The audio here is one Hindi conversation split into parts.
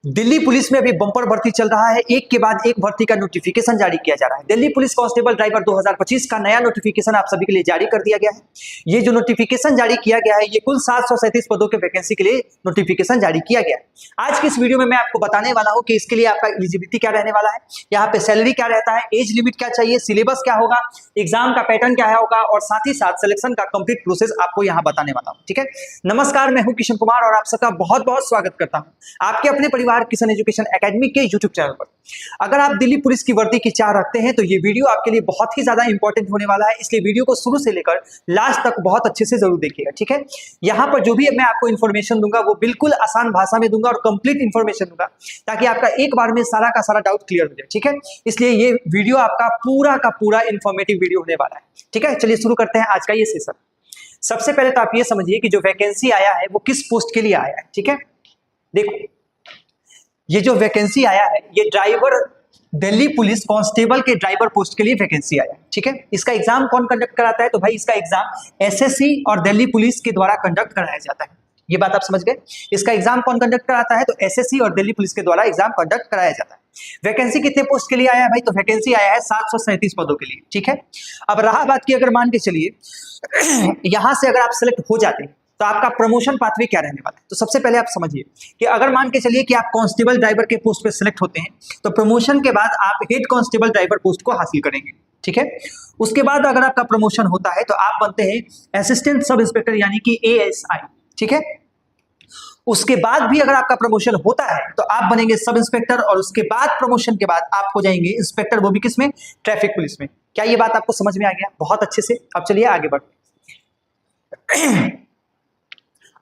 दिल्ली पुलिस में अभी बम्पर भर्ती चल रहा है। एक के बाद एक भर्ती का नोटिफिकेशन जारी किया जा रहा है। दिल्ली पुलिस कांस्टेबल ड्राइवर 2025 का नया नोटिफिकेशन आप सभी के लिए जारी कर दिया गया है। ये जो नोटिफिकेशन जारी किया गया है ये कुल 737 पदों के वैकेंसी के लिए नोटिफिकेशन जारी किया गया है। आज की इस वीडियो में मैं आपको बताने वाला हूं कि इसके लिए आपका एलिजिबिलिटी क्या रहने वाला है, यहाँ पे सैलरी क्या रहता है, एज लिमिट क्या चाहिए, सिलेबस क्या होगा, एग्जाम का पैटर्न क्या होगा और साथ ही साथ सिलेक्शन का कंप्लीट प्रोसेस आपको यहाँ बताने वाला हूँ। ठीक है, नमस्कार, मैं हूँ किशन कुमार और आप सबका बहुत बहुत स्वागत करता हूँ आपके अपने परिवार किशन एजुकेशन एकेडमी के यूट्यूब चैनल पर। अगर आप दिल्ली पुलिस की वर्दी की चाह रखते हैं तो ये वीडियो आपके लिए बहुत ही ज्यादा इंपॉर्टेंट होने वाला है, इसलिए वीडियो को शुरू से लेकर लास्ट तक बहुत अच्छे से जरूर देखिएगा। ठीक है, यहाँ पर जो भी मैं आपको इन्फॉर्मेशन दूंगा वो बिल्कुल आसान भाषा में दूंगा और कंप्लीट इन्फॉर्मेशन दूंगा ताकि आपका एक बार में सारा का सारा डाउट क्लियर हो जाए। ठीक है, इसलिए ये वीडियो आपका पूरा का पूरा इंफॉर्मेटिव वीडियो होने वाला है। ठीक है, चलिए शुरू करते हैं आज का ये सेशन। सबसे पहले तो आप ये समझिए कि जो वैकेंसी आया है वो किस पोस्ट के लिए आया है। ठीक है, देखो ये जो वैकेंसी आया है ये ड्राइवर दिल्ली पुलिस कांस्टेबल के ड्राइवर पोस्ट के लिए वैकेंसी आया है। ठीक है, इसका एग्जाम कौन कंडक्ट कराता है? तो भाई इसका एग्जाम एसएससी और दिल्ली पुलिस के द्वारा कंडक्ट कराया जाता है। ये बात आप समझ गए। इसका एग्जाम कौन कंडक्ट कराता है? तो एसएससी और दिल्ली पुलिस के द्वारा एग्जाम कंडक्ट कराया जाता है। वैकेंसी कितने पोस्ट के लिए आया है भाई? तो वैकेंसी आया है 737 पदों के लिए। ठीक है, अब रहा बात की अगर मान के चलिए यहां से अगर आप सिलेक्ट हो जाते हैं तो आपका प्रमोशन पाथवे क्या रहने वाला है। तो सबसे पहले आप समझिए कि अगर मान के चलिए कि आप कांस्टेबल ड्राइवर के पोस्ट पे सिलेक्ट होते हैं तो प्रमोशन के बाद आप हेड कांस्टेबल ड्राइवर पोस्ट को हासिल करेंगे। ठीक है, उसके बाद अगर आपका प्रमोशन होता है तो आप बनते हैं असिस्टेंट सब इंस्पेक्टर यानी कि एएसआई। ठीक है, उसके बाद भी अगर आपका प्रमोशन होता है तो आप बनेंगे सब इंस्पेक्टर और उसके बाद प्रमोशन के बाद आप हो जाएंगे इंस्पेक्टर, वो भी किसमें? ट्रैफिक पुलिस में। क्या ये बात आपको समझ में आ गया? बहुत अच्छे से। अब चलिए आगे बढ़ते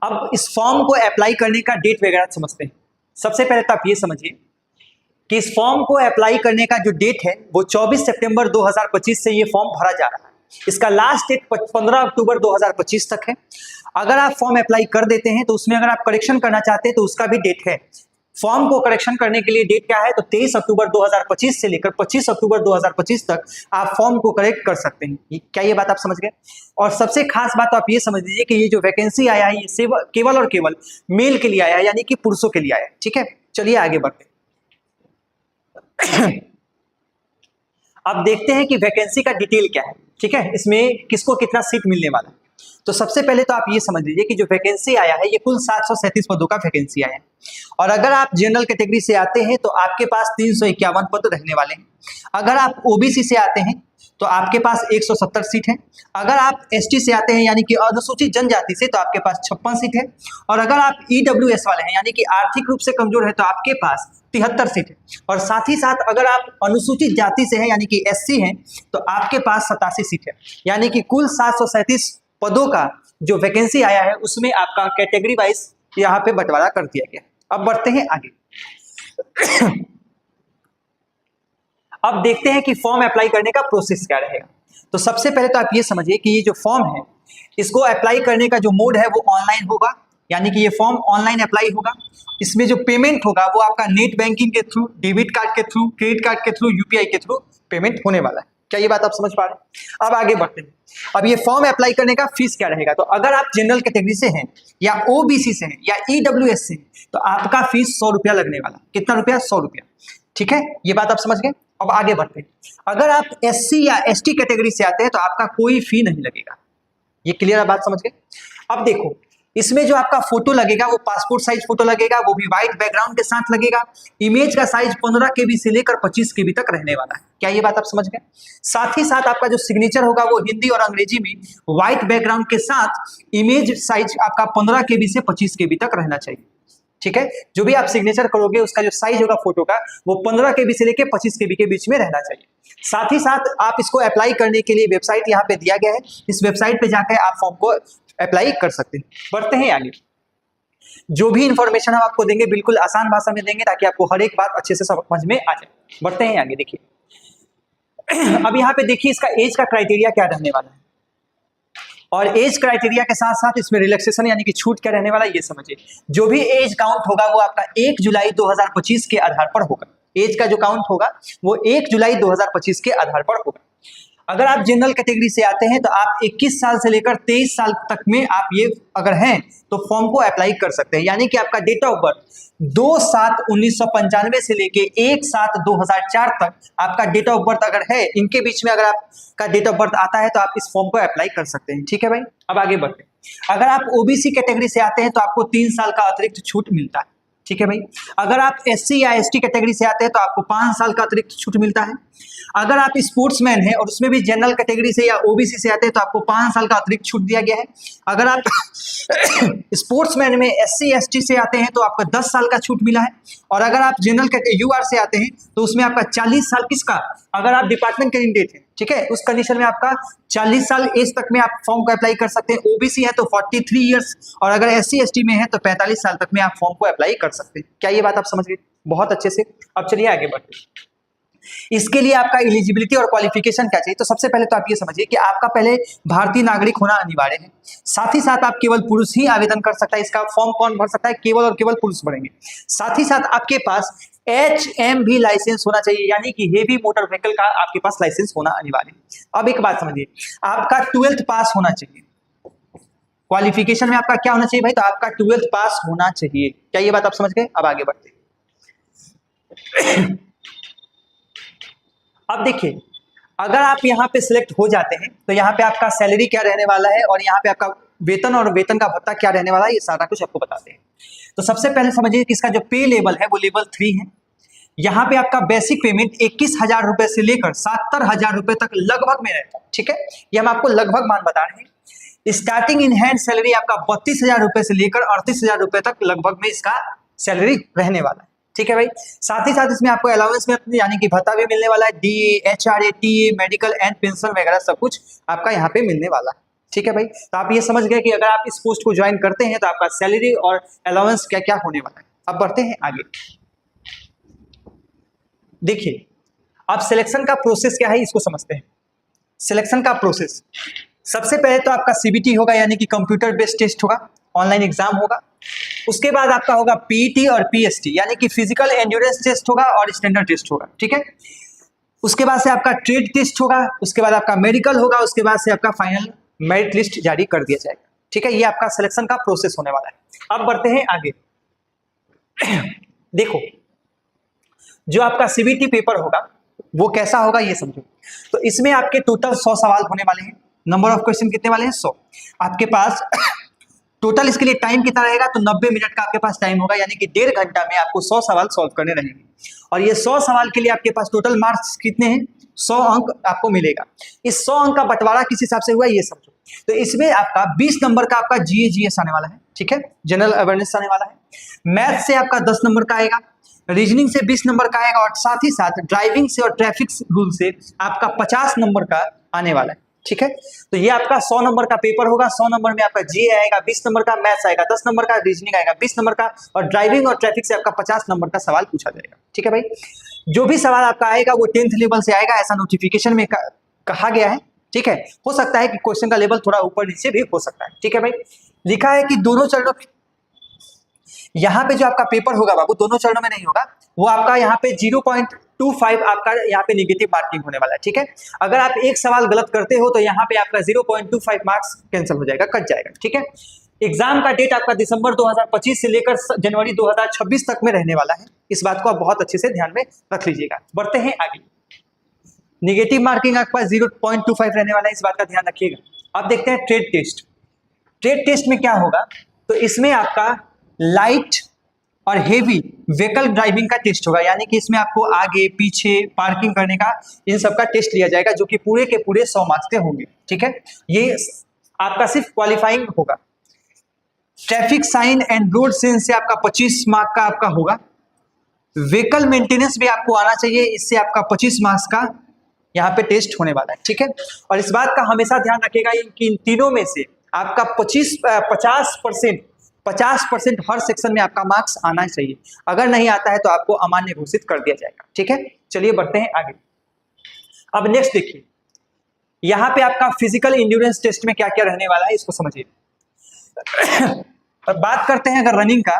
अब इस फॉर्म को अप्लाई करने का डेट वगैरह समझते हैं। सबसे पहले तो आप ये समझिए कि इस फॉर्म को अप्लाई करने का जो डेट है वो 24 सितंबर 2025 से ये फॉर्म भरा जा रहा है। इसका लास्ट डेट 15 अक्टूबर 2025 तक है। अगर आप फॉर्म अप्लाई कर देते हैं तो उसमें अगर आप करेक्शन करना चाहते हैं तो उसका भी डेट है। फॉर्म को करेक्शन करने के लिए डेट क्या है? तो 23 अक्टूबर 2025 से लेकर 25 अक्टूबर 2025 तक आप फॉर्म को करेक्ट कर सकते हैं। क्या ये बात आप समझ गए? और सबसे खास बात तो आप ये समझ लीजिए कि ये जो वैकेंसी आया है ये केवल और केवल मेल के लिए आया है, यानी कि पुरुषों के लिए आया है। ठीक है, चलिए आगे बढ़ते अब देखते हैं कि वैकेंसी का डिटेल क्या है। ठीक है, इसमें किसको कितना सीट मिलने वाला है। तो सबसे पहले तो आप ये समझ लीजिए कि जो वैकेंसी आया है ये कुल 737 पदों का वैकेंसी आया है और अगर आप जनरल कैटेगरी से आते हैं तो आपके पास 351 पद रहने वाले हैं। अगर आप ओबीसी से आते हैं तो आपके पास 170 सीट है। अगर आप एसटी से आते हैं यानी कि अनुसूचित जनजाति से तो आपके पास 56 सीट है और अगर आप ईडब्ल्यूएस वाले हैं यानी कि आर्थिक रूप से कमजोर है तो आपके पास 73 सीट है और साथ ही साथ अगर आप अनुसूचित जाति से हैं यानी कि एससी हैं तो आपके पास 87 सीट है। यानी कि कुल 737 पदों का जो वैकेंसी आया है उसमें आपका कैटेगरी वाइज यहाँ पे बंटवारा कर दिया गया। अब बढ़ते हैं आगे अब देखते हैं कि फॉर्म अप्लाई करने का प्रोसेस क्या रहेगा। तो सबसे पहले तो आप ये समझिए कि ये जो फॉर्म है इसको अप्लाई करने का जो मोड है वो ऑनलाइन होगा, यानी कि ये फॉर्म ऑनलाइन अप्लाई होगा। इसमें जो पेमेंट होगा वो आपका नेट बैंकिंग के थ्रू, डेबिट कार्ड के थ्रू, क्रेडिट कार्ड के थ्रू, यूपीआई के थ्रू पेमेंट होने वाला है। क्या ये बात आप समझ पा रहे हैं? अब आगे बढ़ते हैं। अब ये फॉर्म अप्लाई करने का फीस क्या रहेगा? तो अगर आप जनरल कैटेगरी से हैं या ओबीसी से हैं या ईडब्ल्यूएस से तो आपका फीस 100 रुपया लगने वाला। कितना रुपया? 100 रुपया। ठीक है, ये बात आप समझ गए। अब आगे बढ़ते हैं। अगर आप एससी या एसटी कैटेगरी से आते हैं तो आपका कोई फी नहीं लगेगा। ये क्लियर बात समझ गए। अब देखो इसमें जो आपका फोटो लगेगा वो पासपोर्ट साइज फोटो लगेगा, वो भी व्हाइट बैकग्राउंड के साथ लगेगा। इमेज का साइज 15 KB से लेकर 25 KB तक रहने वाला है। क्या ये बात आप समझ गए? साथ ही साथ आपका जो सिग्नेचर होगा वो हिंदी और अंग्रेजी में व्हाइट बैकग्राउंड के साथ इमेज साइज आपका 15 KB से 25 KB तक रहना चाहिए। ठीक है, जो भी आप सिग्नेचर करोगे उसका जो साइज होगा फोटो का वो 15 KB से लेकर 25 KB के बीच में रहना चाहिए। साथ ही साथ आप इसको अप्लाई करने के लिए वेबसाइट यहाँ पे दिया गया है, इस वेबसाइट पे जाकर आप फॉर्म को अप्लाई कर सकते हैं। बढ़ते हैं आगे। जो भी इंफॉर्मेशन हम आपको देंगे बिल्कुल आसान भाषा में देंगे ताकि आपको हर एक बात अच्छे से समझ में आ जाए। बढ़ते हैं आगे। देखिए अब यहाँ पे देखिए इसका एज का क्राइटेरिया क्या रहने वाला है और एज क्राइटेरिया के साथ साथ इसमें रिलैक्सेशन यानी कि छूट क्या रहने वाला है ये समझिए। जो भी एज काउंट होगा वो आपका 1 जुलाई 2025 के आधार पर होगा। एज का जो काउंट होगा वो 1 जुलाई 2025 के आधार पर होगा। अगर आप जनरल कैटेगरी से आते हैं तो आप 21 साल से लेकर 23 साल तक में आप ये अगर हैं तो फॉर्म को अप्लाई कर सकते हैं। यानी कि आपका डेट ऑफ बर्थ 2/7/1995 से लेके 1/7/2004 तक आपका डेट ऑफ बर्थ अगर है, इनके बीच में अगर आपका डेट ऑफ बर्थ आता है तो आप इस फॉर्म को अप्लाई कर सकते हैं। ठीक है भाई, अब आगे बढ़ते हैं। अगर आप ओबीसी कैटेगरी से आते हैं तो आपको 3 साल का अतिरिक्त छूट मिलता है। ठीक है भाई, अगर आप एससी या एसटी कैटेगरी से आते हैं तो आपको 5 साल का अतिरिक्त छूट मिलता है। अगर आप स्पोर्ट्समैन हैं और उसमें भी जनरल कैटेगरी से या ओबीसी से आते हैं तो आपको 5 साल का अतिरिक्त छूट दिया गया है। अगर आप स्पोर्ट्समैन में एससी एसटी से आते हैं तो आपका 10 साल का छूट मिला है। और अगर आप जनरल यूआर से आते हैं तो उसमें आपका 40 साल किसका, अगर आप डिपार्टमेंट कैंडिडेट हैं, ठीक है, उस कंडीशन में आपका 40 साल एज तक में आप फॉर्म को अप्लाई कर सकते हैं। ओबीसी है तो 43 ईयर्स और अगर एससी एसटी में है तो 45 साल तक में आप फॉर्म को अप्लाई कर सकते हैं। क्या ये बात आप समझ गए? बहुत अच्छे से। अब चलिए आगे बढ़ते हैं। इसके लिए आपका एलिजिबिलिटी और क्वालिफिकेशन क्या चाहिए? तो सबसे पहले तो आप ये समझिए कि आपका पहले भारतीय नागरिक होना अनिवार्य है। साथ ही साथ आप केवल पुरुष ही आवेदन कर सकता है। इसका फॉर्म कौन भर सकता है? केवल और केवल पुरुष भरेंगे। साथ ही साथ आपके पास HMV लाइसेंस होना चाहिए, यानी कि हेवी मोटर व्हीकल का आपके पास लाइसेंस होना अनिवार्य है। अब एक बात समझिए, आपका 12th पास होना चाहिए। क्वालिफिकेशन में आपका क्या होना चाहिए भाई? तो आपका 12th पास होना चाहिए। क्या ये बात आप समझ गए? अब आगे बढ़ते हैं। अब देखिए, अगर आप यहाँ पे सिलेक्ट हो जाते हैं तो यहाँ पे आपका सैलरी क्या रहने वाला है और यहाँ पे आपका वेतन और वेतन का भत्ता क्या रहने वाला है, ये सारा कुछ आपको बताते हैं। तो सबसे पहले समझिए कि इसका जो पे लेवल है वो लेवल 3 है। यहाँ पे आपका बेसिक पेमेंट 21,000 रुपए से लेकर 70,000 रुपए तक लगभग में रहता है। ठीक है, ये हम आपको लगभग मान बता रहे हैं। स्टार्टिंग इन हैंड सैलरी आपका 32,000 रुपए से लेकर 38,000 रुपए तक लगभग में इसका सैलरी रहने वाला है। ठीक है भाई, साथ ही साथ इसमें आपको अलाउंस में यानी कि भत्ता भी मिलने वाला है। DA, HRA, TA, medical and pension वगैरह सब कुछ आपका यहाँ पे मिलने वाला है। ठीक है भाई, तो आप ये समझ गए कि अगर आप इस पोस्ट को ज्वाइन करते हैं तो आपका सैलरी और अलाउंस क्या क्या होने वाला है। अब बढ़ते हैं आगे। देखिए, अब सिलेक्शन का प्रोसेस क्या है इसको समझते हैं। सिलेक्शन का प्रोसेस, सबसे पहले तो आपका CBT होगा, यानी कि कंप्यूटर बेस्ड टेस्ट होगा, ऑनलाइन एग्जाम होगा। उसके बाद आपका होगा PET और PST, यानी कि फिजिकल एंड्योरेंस टेस्ट होगा और स्टैंडर्ड टेस्ट होगा। ठीक है, उसके बाद से आपका ट्रेड टेस्ट होगा, उसके बाद आपका मेडिकल होगा, उसके बाद से आपका फाइनल मेरिट लिस्ट जारी कर दिया जाएगा। ठीक है, ये आपका सिलेक्शन का प्रोसेस होने वाला है। अब बढ़ते हैं आगे। देखो, जो आपका CBT पेपर होगा वो कैसा होगा ये समझो। तो इसमें आपके टोटल 100 सवाल होने वाले हैं। नंबर ऑफ क्वेश्चन कितने वाले हैं? 100। आपके पास टोटल इसके लिए टाइम कितना रहेगा? तो 90 मिनट का आपके पास टाइम होगा, यानी कि 1.5 घंटा में आपको 100 सवाल सॉल्व करने रहेंगे। और ये 100 सवाल के लिए आपके पास टोटल मार्क्स कितने हैं? 100 अंक आपको मिलेगा। इस 100 अंक का बंटवारा किस हिसाब से हुआ ये समझो। तो इसमें आपका 20 नंबर का आपका GS आने वाला है। ठीक है, जनरल अवेयरनेस आने वाला है। मैथ से आपका 10 नंबर का आएगा, रीजनिंग से 20 नंबर का आएगा और साथ ही साथ ड्राइविंग से और ट्रैफिक रूल से आपका 50 नंबर का आने वाला है। ठीक है, तो ये आपका 100 नंबर का पेपर होगा। 100 नंबर में आपका GA आएगा, 20 नंबर का मैथ्स आएगा, 10 नंबर का रीजनिंग आएगा, 20 नंबर का और ड्राइविंग और ट्रैफिक से आपका 50 नंबर का सवाल पूछा जाएगा। ठीक है भाई, जो भी सवाल आपका आएगा वो 10th लेवल से आएगा, ऐसा नोटिफिकेशन में कहा गया है। ठीक है, हो सकता है कि क्वेश्चन का लेवल थोड़ा ऊपर नीचे भी हो सकता है। ठीक है भाई, लिखा है कि दोनों चरणों, यहाँ पे जो आपका पेपर होगा बाबू दोनों चरणों में नहीं होगा, वो आपका यहाँ पे 0.25 आपका यहाँ पे नेगेटिव मार्किंग होने वाला है। ठीक है, अगर आप एक सवाल गलत करते हो तो यहाँ पे आपका 0.25 मार्क्स कैंसिल हो जाएगा, कट जाएगा। ठीक है, एग्जाम का डेट आपका दिसंबर 2025 से लेकर जनवरी 2026 तक में रहने वाला है। इस बात को आप बहुत अच्छे से ध्यान में रख लीजिएगा। बढ़ते हैं आगे। नेगेटिव मार्किंग आपके पास 0.25 रहने वाला है, इस बात का ध्यान रखिएगा। अब देखते हैं ट्रेड टेस्ट। ट्रेड टेस्ट में क्या होगा? तो इसमें आपका लाइट और हेवी व्हीकल ड्राइविंग का टेस्ट होगा, यानी कि इसमें आपको आगे पीछे पार्किंग करने का इन सब का टेस्ट लिया जाएगा, जो कि पूरे के पूरे 100 मार्क्स के होंगे। ठीक है, ये आपका सिर्फ क्वालिफाइंग होगा। Traffic sign and road sense से आपका 25 मार्क का आपका होगा। व्हीकल मेंटेनेंस भी आपको आना चाहिए, इससे आपका 25 मार्क्स का यहाँ पे टेस्ट होने वाला है। ठीक है, और इस बात का हमेशा ध्यान रखिएगा कि इन तीनों में से आपका 50% हर सेक्शन में आपका मार्क्स आना चाहिए। अगर नहीं आता है तो आपको अमान्य घोषित कर दिया जाएगा। ठीक है, चलिए बढ़ते हैं आगे। अब नेक्स्ट देखिए, यहाँ पे आपका फिजिकल इंड्योरेंस टेस्ट में क्या क्या रहने वाला है इसको समझिए। और बात करते हैं अगर रनिंग का,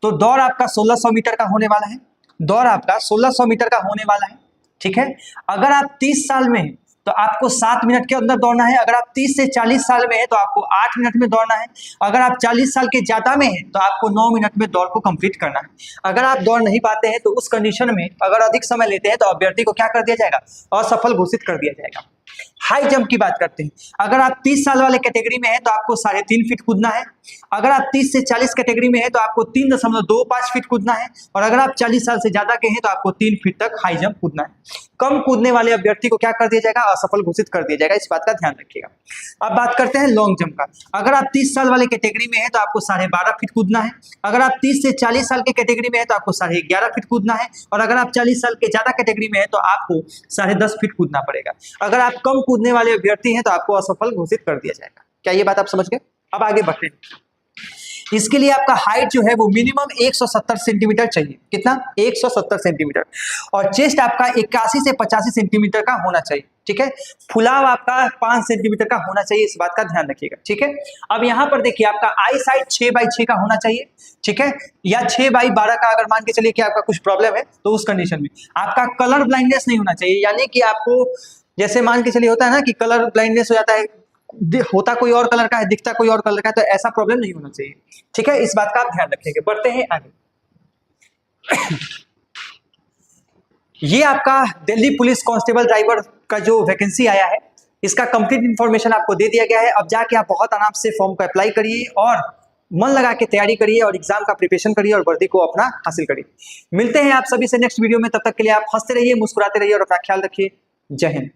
तो दौड़ आपका 1600 मीटर का होने वाला है। दौड़ आपका 1600 मीटर का होने वाला है। ठीक है, अगर आप 30 साल में हैं तो आपको 7 मिनट के अंदर दौड़ना है। अगर आप 30 से 40 साल में है तो आपको 8 मिनट में दौड़ना है। अगर आप 40 साल के ज्यादा में है तो आपको 9 मिनट में दौड़ को कंप्लीट करना है। अगर आप दौड़ नहीं पाते हैं तो उस कंडीशन में अगर अधिक समय लेते हैं तो अभ्यर्थी को क्या कर दिया जाएगा, असफल घोषित कर दिया जाएगा। हाई जंप की बात करते हैं। अगर आप 30 साल वाले कैटेगरी में है तो आपको 3.5 फीट कूदना है। अगर आप 30 से 40 कैटेगरी में है तो आपको 3.25 फीट कूदना है। और अगर आप 40 साल से ज्यादा के हैं तो आपको 3 फीट तक हाई जंप कूदना है। कम कूदने वाले अभ्यर्थी को क्या कर दिया जाएगा, असफल घोषित कर दिया जाएगा। इस बात का ध्यान रखिएगा। अब बात करते हैं लॉन्ग जंप का। अगर आप 30 साल वाले कैटेगरी में है तो आपको 12.5 फीट कूदना है। अगर आप 30 से 40 साल के कैटेगरी में है तो आपको 11.5 फीट कूदना है। और अगर आप 40 साल के ज्यादा कैटेगरी में है तो आपको 10.5 फीट कूदना पड़ेगा। अगर आप कम कूदने वाले अभ्यर्थी हैं तो आपको असफल घोषित कर दिया जाएगा। क्या ये बात आप समझ गए? अब आगे बढ़ते हैं। इसके लिए आपका हाइट जो है वो मिनिमम 170 सेंटीमीटर चाहिए। कितना? 170 सेंटीमीटर। और चेस्ट आपका 81 से 85 सेंटीमीटर का होना चाहिए। ठीक है। फुलाव आपका 5 सेंटीमीटर का होना चाहिए। इस बात का ध्यान रखिएगा। ठीक है। अब यहाँ पर देखिए आपका आई साइड 6x6 का होना चाहिए। ठीक है। या 6x12 का अगर मान के चलिए कि आपका कुछ प्रॉब्लम है तो उस कंडीशन में आपका कलर ब्लाइंडनेस नहीं होना चाहिए। यानी कि आपको जैसे मान के चलिए होता है ना कि कलर ब्लाइंडनेस हो जाता है, होता कोई और कलर का है, दिखता कोई और कलर का है, तो ऐसा प्रॉब्लम नहीं होना चाहिए। ठीक है। इस बात का आप ध्यान रखेंगे। बढ़ते हैं आगे। ये आपका दिल्ली पुलिस कांस्टेबल ड्राइवर का जो वैकेंसी आया है इसका कंप्लीट इंफॉर्मेशन आपको दे दिया गया है। अब जाके आप बहुत आराम से फॉर्म को अप्लाई करिए और मन लगा के तैयारी करिए और एग्जाम का प्रिपरेशन करिए और वर्दी को अपना हासिल करिए। मिलते हैं आप सभी से नेक्स्ट वीडियो में। तब तक के लिए आप हंसते रहिए, मुस्कुराते रहिए और अपना ख्याल रखिए। जय हिंद।